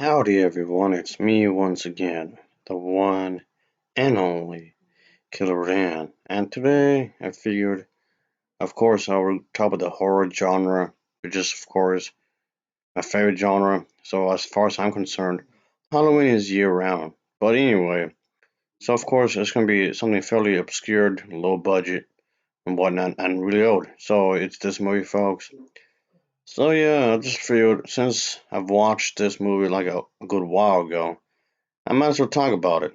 Howdy everyone, it's me once again, the one and only Killer Dan. And today I figured, of course, I will talk about the horror genre, which is, of course, my favorite genre. So, as far as I'm concerned, Halloween is year round. But anyway, so of course, it's going to be something fairly obscured, low budget, and whatnot, and really old. So, it's this movie, folks. So, yeah, I just figured since I've watched this movie like a good while ago, I might as well talk about it.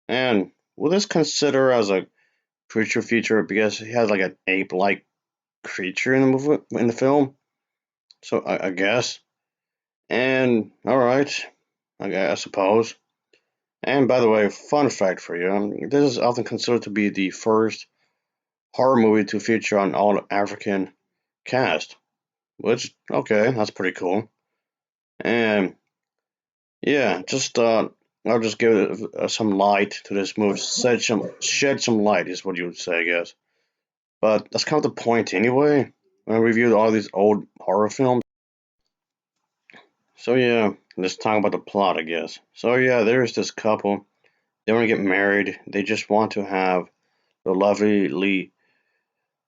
And will this consider as a creature feature because he has like an ape-like creature in the movie in the film? So I guess. And all right, I suppose. And by the way, fun fact for you: this is often considered to be the first horror movie to feature an all-African cast. Which okay, that's pretty cool. And yeah, just I'll just give it some light to this movie. Shed some light is what you would say, I guess. But that's kind of the point anyway. When I reviewed all these old horror films. So yeah, let's talk about the plot, I guess. So yeah, there's this couple. They want to get married. They just want to have the lovely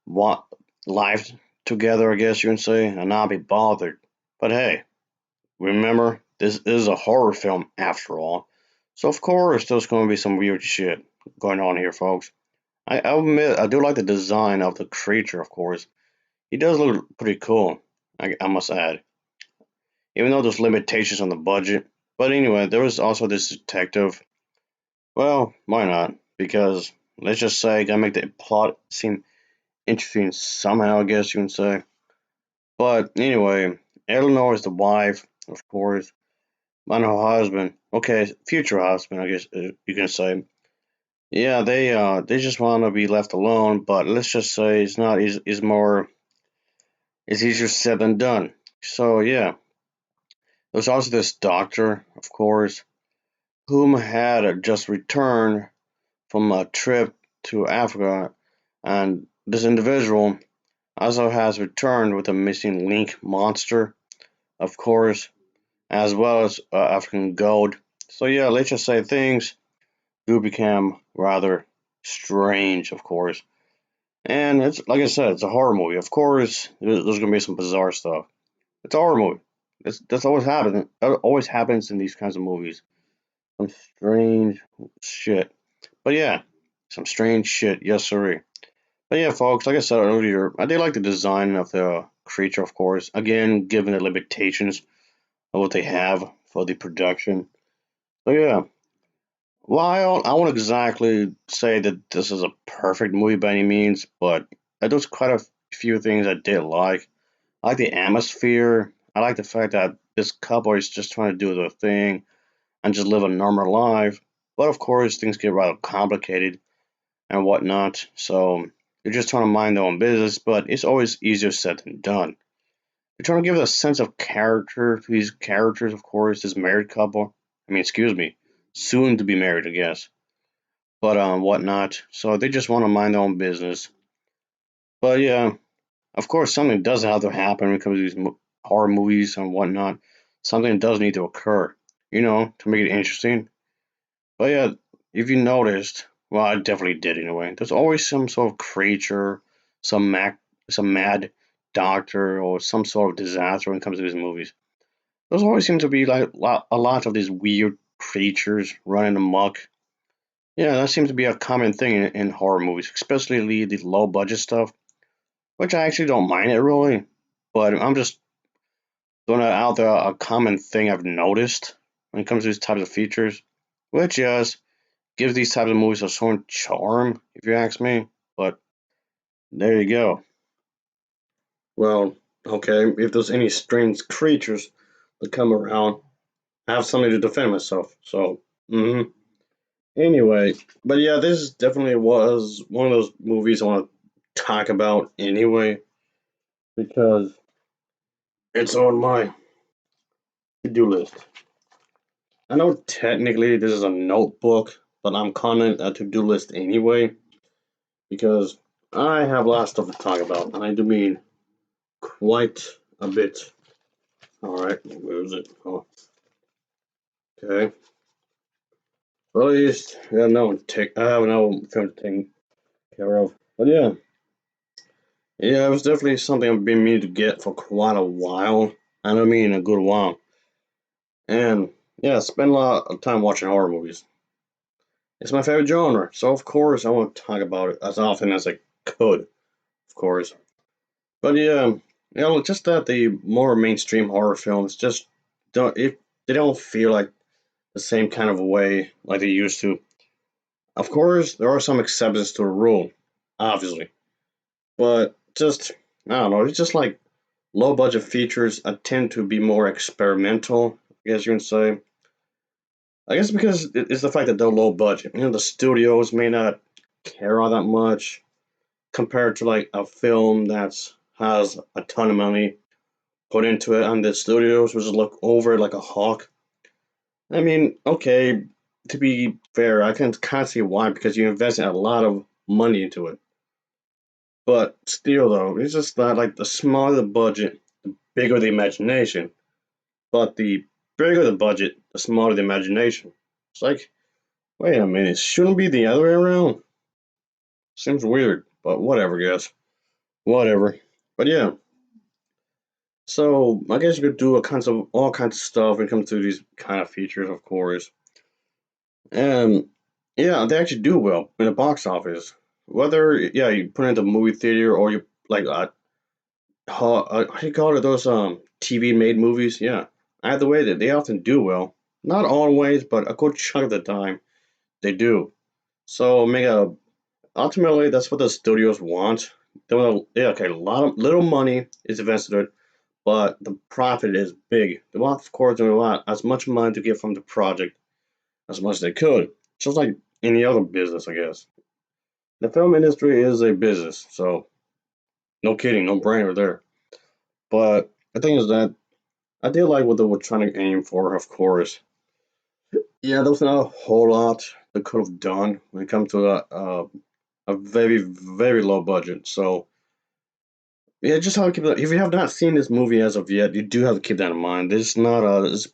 wa- life together, I guess you can say, and not be bothered. But hey, remember, this is a horror film after all. So of course, there's going to be some weird shit going on here, folks. I admit, I do like the design of the creature, of course. He does look pretty cool, I must add, even though there's limitations on the budget. But anyway, there was also this detective. Well, why not? Because let's just say, gotta make the plot seem interesting somehow, I guess you can say. But anyway, Eleanor is the wife, of course, and her husband. Okay, future husband, I guess you can say. Yeah, they just want to be left alone. But let's just say it's not. Is more. It's easier said than done. So yeah, there's also this doctor, of course, whom had just returned from a trip to Africa, and this individual also has returned with a missing link monster, of course, as well as African gold. So yeah, let's just say things do become rather strange, of course. And it's like I said, it's a horror movie. Of course, there's gonna be some bizarre stuff. It's a horror movie. That's always happens. That always happens in these kinds of movies. Some strange shit. But yeah, some strange shit. Yes, sir. But yeah, folks, like I said earlier, I did like the design of the creature, of course. Again, given the limitations of what they have for the production. So yeah, while I won't exactly say that this is a perfect movie by any means, but there's quite a few things I did like. I like the atmosphere. I like the fact that this couple is just trying to do their thing and just live a normal life. But of course, things get rather complicated and whatnot. So they're just trying to mind their own business, but it's always easier said than done. They're trying to give a sense of character to these characters, of course, this married couple. I mean, excuse me, soon to be married, I guess. But whatnot. So they just want to mind their own business. But yeah, of course, something does have to happen when it comes to these horror movies and whatnot. Something does need to occur, to make it interesting. But yeah, if you noticed, well, I definitely did anyway. There's always some sort of creature, some some mad doctor, or some sort of disaster when it comes to these movies. There's always seem to be like a lot of these weird creatures running amok. Yeah, that seems to be a common thing in horror movies, especially the low budget stuff, which I actually don't mind it really. But I'm just throwing out there a common thing I've noticed when it comes to these types of features, which yes, gives these types of movies a certain charm, if you ask me. But there you go. Well, okay, if there's any strange creatures that come around, I have something to defend myself. So, anyway, but yeah, this definitely was one of those movies I want to talk about anyway because it's on my to-do list. I know technically this is a notebook, but I'm calling it a to-do list anyway because I have a lot of stuff to talk about, and I do mean quite a bit. All right, where is it? Oh, Okay. Well, at least I have no film to take care of. But yeah, yeah, it was definitely something I've been meaning to get for quite a while. I don't mean a good while. And yeah, I spend a lot of time watching horror movies. It's my favorite genre, so of course I want to talk about it as often as I could, of course. But yeah, just that the more mainstream horror films just they don't feel like the same kind of way like they used to. Of course, there are some exceptions to the rule, obviously, but just I don't know. It's just like low budget features tend to be more experimental. I guess you can say. I guess because it's the fact that they're low budget. The studios may not care all that much compared to like a film that's has a ton of money put into it, and the studios will just look over it like a hawk. I mean, okay, to be fair, I can kind of see why because you invested a lot of money into it. But still, though, it's just that like the smaller the budget, the bigger the imagination. But the bigger the budget, the smaller the imagination. It's like, wait a minute, shouldn't it be the other way around? Seems weird, but whatever, guys. Whatever. But yeah, so I guess you could do all kinds of stuff when it comes to these kind of features, of course. And yeah, they actually do well in the box office. Whether yeah, you put it in the movie theater or you like how do you call it those TV made movies? Yeah, either way, they often do well. Not always, but a good chunk of the time they do. So make a ultimately that's what the studios want. They want yeah, okay, a lot of little money is invested, but the profit is big. They want, of course, they want as much money to get from the project as much as they could. Just like any other business, I guess. The film industry is a business, so no kidding, no brainer there. But the thing is that I did like what they were trying to aim for, of course. Yeah, there was not a whole lot they could have done when it comes to a very, very low budget. So, yeah, just have to keep that. If you have not seen this movie as of yet, you do have to keep that in mind. This is not a.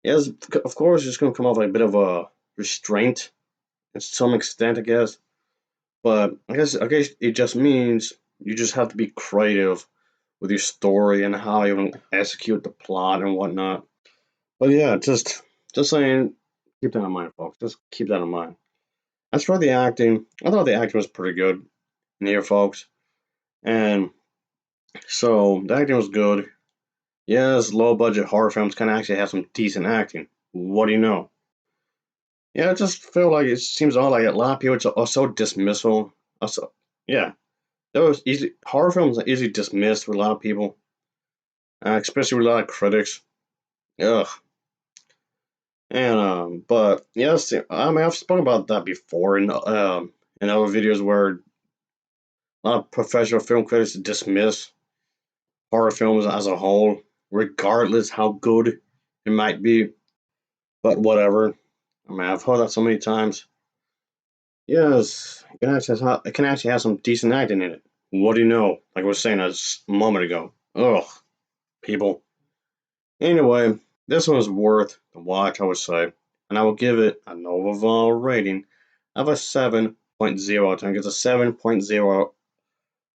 Yes, of course, it's going to come off like a bit of a restraint to some extent, I guess. But I guess it just means you just have to be creative with your story and how you execute the plot and whatnot. But yeah, just saying, keep that in mind, folks. Just keep that in mind. As for the acting, I thought the acting was pretty good in here, folks. And so the acting was good. Yes, low budget horror films can actually have some decent acting. What do you know? Yeah, I just feel like it seems odd. Like a lot of people are so dismissal. Also, yeah, those easy horror films are easily dismissed with a lot of people, especially with a lot of critics. Ugh. And but yes, I mean I've spoken about that before in other videos where a lot of professional film critics dismiss horror films as a whole, regardless how good it might be. But whatever. I mean I've heard that so many times. Yes, it can actually have some decent acting in it. What do you know? Like I was saying a moment ago. Ugh, people. Anyway, this one is worth the watch, I would say, and I will give it an overall rating of a 7.0 out of 10. It's a 7.0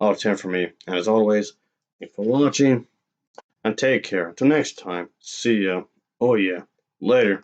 out of 10 for me. And as always, thanks for watching, and take care. Until next time, see ya. Oh yeah, later.